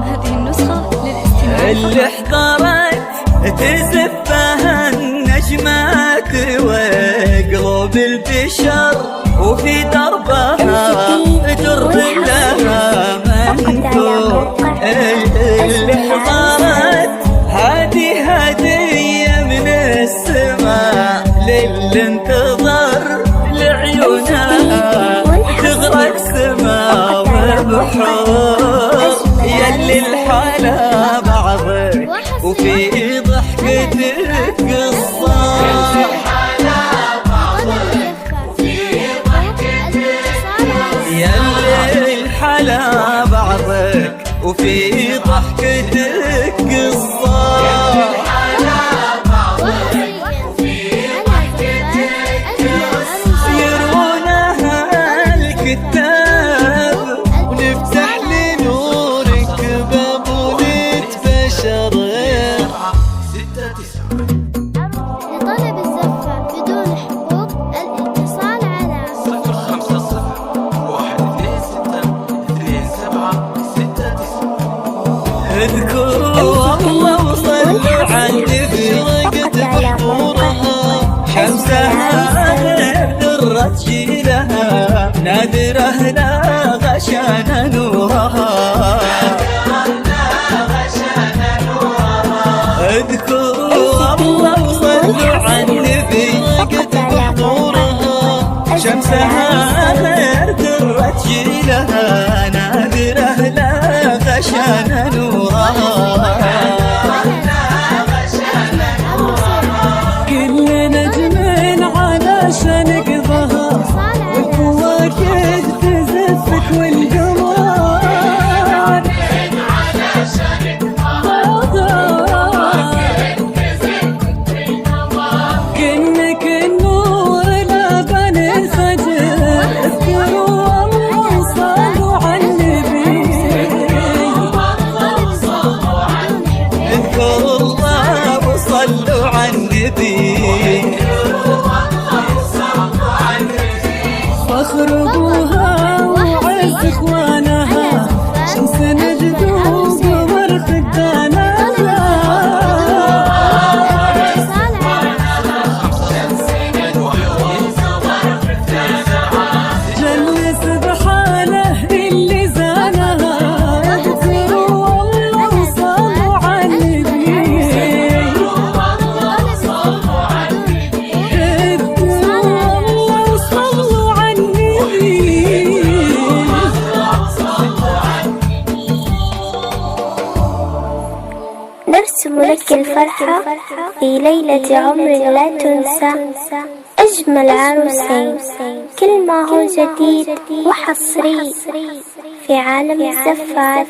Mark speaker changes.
Speaker 1: هذه النسخة للاستماع
Speaker 2: اللي احضرت تزفها النجمات وقلوب البشر وفي دربها تر لها منثور. اللي احضرت هذه هدية من السماء للي انتظر لعيونها تغرق سما وبحور. يلي الحلا بعضك وفي ضحكتك قصة، يلي الحلا بعضك وفي ضحكتك قصة. يرونها الكتاب ونفتح لنورك باب ونتبشر.
Speaker 3: لطلب الزفة بدون حقوق الاتصال على
Speaker 2: 056 اذكروا الله وصلوا على النبي وقت بحضورها شمسها ذرة جيلها نادرة لا غشان نورها. اذكروا الله وصلوا على النبي وقت بحضورها شمسها ذرة جيلها نادرة لا غشان نورها. كل نجم علشان قضاها وفواكه تزفك والقمر كأنك النور لبن الفجر. اذكروا الله وصلوا على النبي، اذكروا الله وصلوا على النبي. فخر ابوها وعز اخوانها شمس نجد وقمر خدانها. جل سبحانه اللي زانها. اذكروا الله وصلوا على النبي، اذكروا الله وصلوا على النبي.
Speaker 3: نرسم لك الفرحة في ليلة عمر لا تنسى. أجمل عروسين كل ما هو جديد وحصري في عالم الزفات.